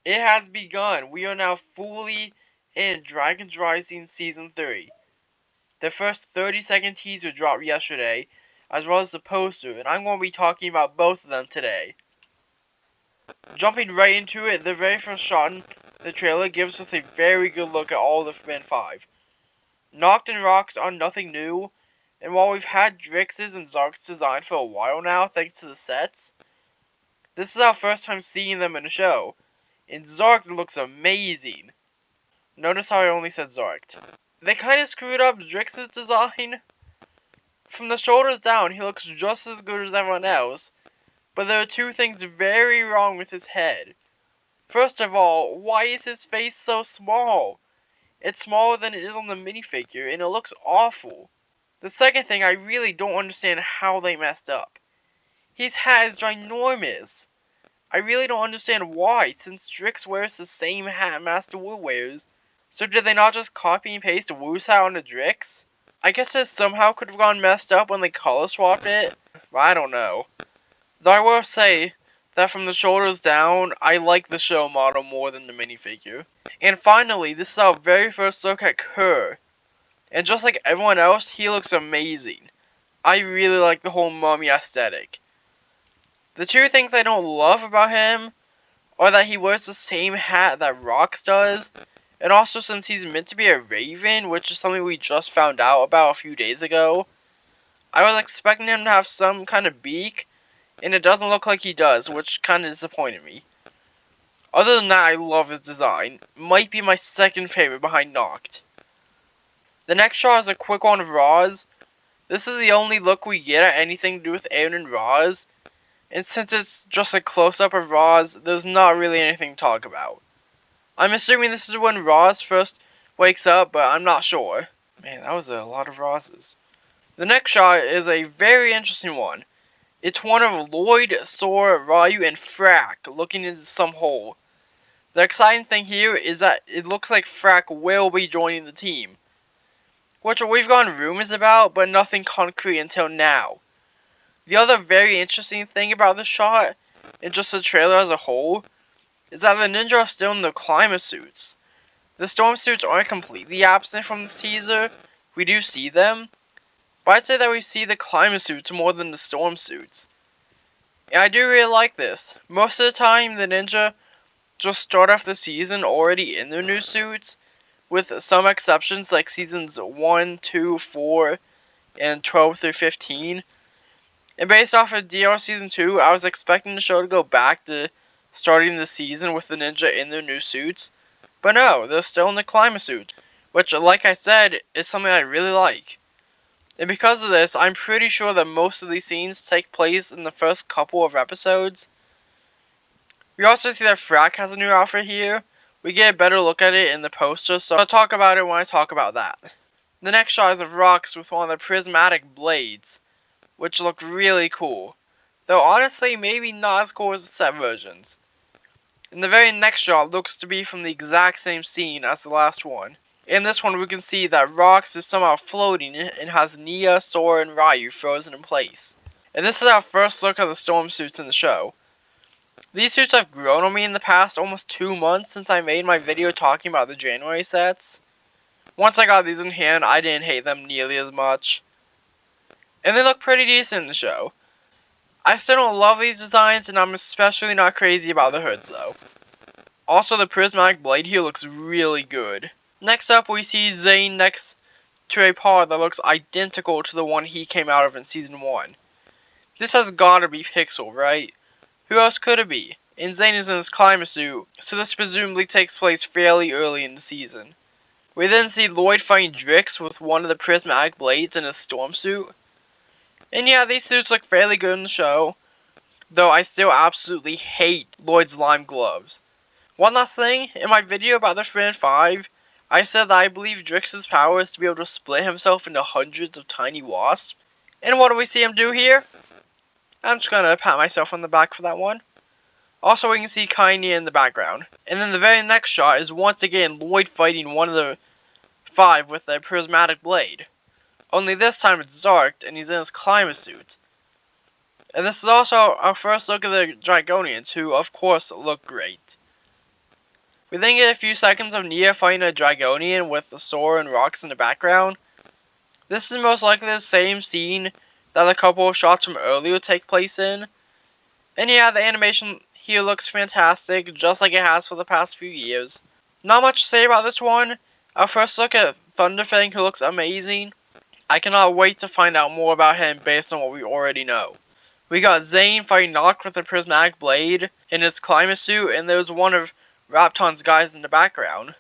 It has begun. We are now fully in Dragons Rising Season 3. The first 30-second teaser dropped yesterday, as well as the poster, and I'm going to be talking about both of them today. Jumping right into it, the very first shot in the trailer gives us a very good look at all of Men 5. Noct and Rocks are nothing new, and while we've had Drix's and Zark's design for a while now thanks to the sets, this is our first time seeing them in a show. And Zark looks amazing. Notice how I only said Zarked. They kind of screwed up Drix's design. From the shoulders down, he looks just as good as everyone else, but there are two things very wrong with his head. First of all, why is his face so small? It's smaller than it is on the minifigure, and it looks awful. The second thing, I really don't understand how they messed up. His hat is ginormous. I really don't understand why, since Drix wears the same hat Master Wu wears. So did they not just copy and paste Wu's hat onto Drix? I guess it somehow could have gone messed up when they color swapped it. I don't know. Though I will say that from the shoulders down, I like the show model more than the minifigure. And finally, this is our very first look at Kerr. And just like everyone else, he looks amazing. I really like the whole mummy aesthetic. The two things I don't love about him are that he wears the same hat that Rox does, and also since he's meant to be a raven, which is something we just found out about a few days ago, I was expecting him to have some kind of beak, and it doesn't look like he does, which kind of disappointed me. Other than that, I love his design. Might be my second favorite behind Noct. The next shot is a quick one of Roz. This is the only look we get at anything to do with Aaron and Roz, and since it's just a close-up of Roz, there's not really anything to talk about. I'm assuming this is when Roz first wakes up, but I'm not sure. Man, that was a lot of Rozes. The next shot is a very interesting one. It's one of Lloyd, Sora, Ryu, and Frack looking into some hole. The exciting thing here is that it looks like Frack will be joining the team, which we've gotten rumors about, but nothing concrete until now. The other very interesting thing about this shot, and just the trailer as a whole, is that the ninja are still in their climate suits. The storm suits aren't completely absent from the teaser, we do see them, but I'd say that we see the climate suits more than the storm suits. And I do really like this. Most of the time, the ninja just start off the season already in their new suits, with some exceptions like seasons 1, 2, 4, and 12 through 15. And based off of DR Season 2, I was expecting the show to go back to starting the season with the ninja in their new suits. But no, they're still in the climate suit, which, like I said, is something I really like. And because of this, I'm pretty sure that most of these scenes take place in the first couple of episodes. We also see that Frack has a new outfit here. We get a better look at it in the poster, so I'll talk about it when I talk about that. The next shot is of Rox with one of the prismatic blades, which look really cool, though honestly maybe not as cool as the set versions. And the very next shot looks to be from the exact same scene as the last one. In this one we can see that Rox is somehow floating and has Nia, Sora, and Ryu frozen in place. And this is our first look at the storm suits in the show. These suits have grown on me in the past almost 2 months since I made my video talking about the January sets. Once I got these in hand, I didn't hate them nearly as much. And they look pretty decent in the show. I still don't love these designs, and I'm especially not crazy about the hoods though. Also, the prismatic blade here looks really good. Next up, we see Zane next to a pod that looks identical to the one he came out of in Season 1. This has gotta be Pixel, right? Who else could it be? And Zane is in his climate suit, so this presumably takes place fairly early in the season. We then see Lloyd fighting Drix with one of the prismatic blades in his storm suit. And yeah, these suits look fairly good in the show, though I still absolutely hate Lloyd's lime gloves. One last thing, in my video about the Forbidden 5, I said that I believe Drix's power is to be able to split himself into hundreds of tiny wasps. And what do we see him do here? I'm just gonna pat myself on the back for that one. Also, we can see Kanye in the background. And then the very next shot is once again Lloyd fighting one of the 5 with a prismatic blade. Only this time it's Zarked, and he's in his climate suit. And this is also our first look at the Dragonians, who of course look great. We then get a few seconds of Nia fighting a Dragonian with the sword and rocks in the background. This is most likely the same scene that a couple of shots from earlier take place in. And yeah, the animation here looks fantastic, just like it has for the past few years. Not much to say about this one. Our first look at Thunderfang, who looks amazing. I cannot wait to find out more about him based on what we already know. We got Zane fighting Noct with a prismatic blade in his climate suit, and there's one of Rapton's guys in the background.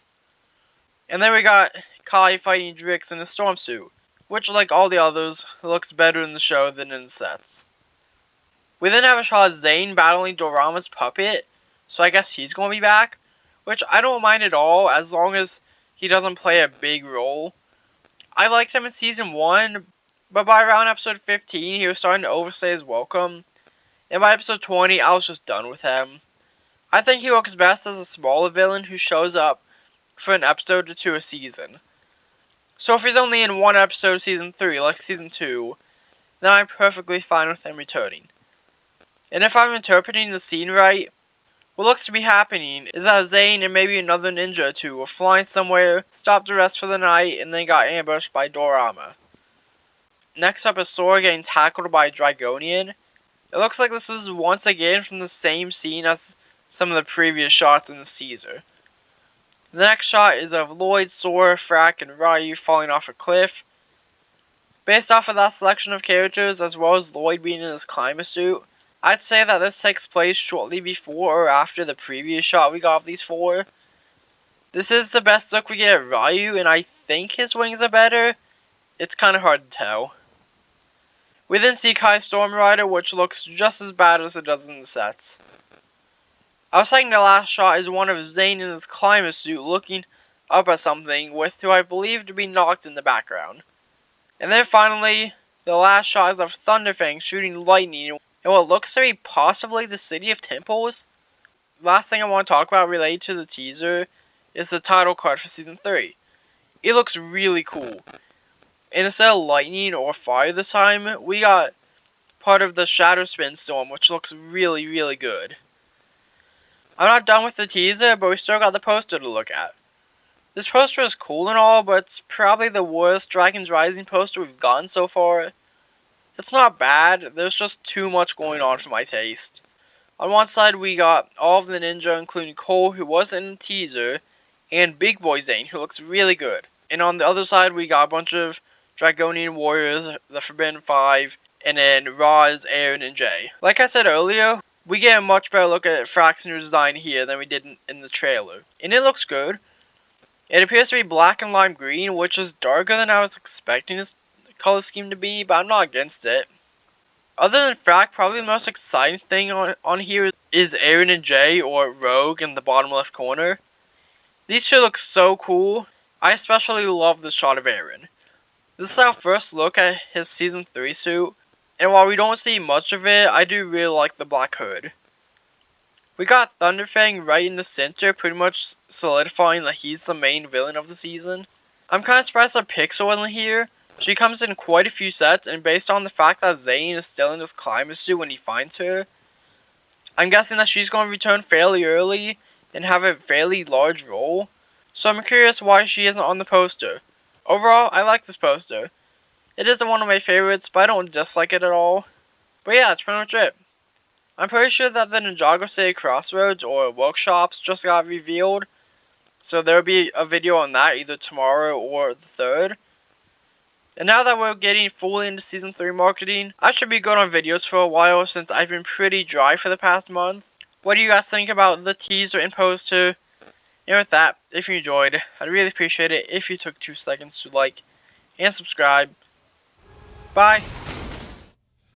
And then we got Kai fighting Drix in a storm suit, which, like all the others, looks better in the show than in the sets. We then have a shot of Zane battling Dorama's puppet, so I guess he's going to be back, which I don't mind at all as long as he doesn't play a big role. I liked him in Season 1, but by around episode 15, he was starting to overstay his welcome, and by episode 20, I was just done with him. I think he works best as a smaller villain who shows up for an episode or two a season. So if he's only in one episode of Season 3, like Season 2, then I'm perfectly fine with him returning. And if I'm interpreting the scene right, what looks to be happening is that Zane and maybe another ninja or two were flying somewhere, stopped to rest for the night, and then got ambushed by Dorama. Next up is Sora getting tackled by a Dragonian. It looks like this is once again from the same scene as some of the previous shots in the Caesar. The next shot is of Lloyd, Sora, Frack, and Ryu falling off a cliff. Based off of that selection of characters, as well as Lloyd being in his climate suit, I'd say that this takes place shortly before or after the previous shot we got of these four. This is the best look we get at Ryu, and I think his wings are better. It's kind of hard to tell. We then see Kai Storm Rider, which looks just as bad as it does in the sets. I was saying the last shot is one of Zane in his climate suit looking up at something with who I believe to be Noct in the background. And then finally, the last shot is of Thunderfang shooting lightning in what looks to be possibly the City of Temples. Last thing I want to talk about related to the teaser is the title card for Season 3. It looks really cool. And instead of lightning or fire this time, we got part of the Shadow Spin Storm, which looks really, really good. I'm not done with the teaser, but we still got the poster to look at. This poster is cool and all, but it's probably the worst Dragons Rising poster we've gotten so far. It's not bad, there's just too much going on for my taste. On one side we got all of the ninja, including Cole, who wasn't in the teaser, and Big Boy Zane, who looks really good. And on the other side we got a bunch of Dragonian warriors, the Forbidden Five, and then Roz, Aaron, and Jay. Like I said earlier, we get a much better look at Frack's new design here than we did in the trailer. And it looks good. It appears to be black and lime green, which is darker than I was expecting this color scheme to be, but I'm not against it. Other than Frack, probably the most exciting thing on here is Aaron and Jay, or Rogue, in the bottom left corner. These two look so cool. I especially love this shot of Aaron. This is our first look at his Season 3 suit, and while we don't see much of it, I do really like the black hood. We got Thunderfang right in the center, pretty much solidifying that he's the main villain of the season. I'm kind of surprised that Pixel wasn't here. She comes in quite a few sets, and based on the fact that Zane is still in his climate suit when he finds her, I'm guessing that she's going to return fairly early and have a fairly large role. So I'm curious why she isn't on the poster. Overall, I like this poster. It isn't one of my favorites, but I don't dislike it at all. But yeah, that's pretty much it. I'm pretty sure that the Ninjago City Crossroads or workshops just got revealed, so there will be a video on that either tomorrow or the 3rd. And now that we're getting fully into Season 3 marketing, I should be good on videos for a while since I've been pretty dry for the past month. What do you guys think about the teaser and poster? And with that, if you enjoyed, I'd really appreciate it if you took 2 seconds to like and subscribe. Bye!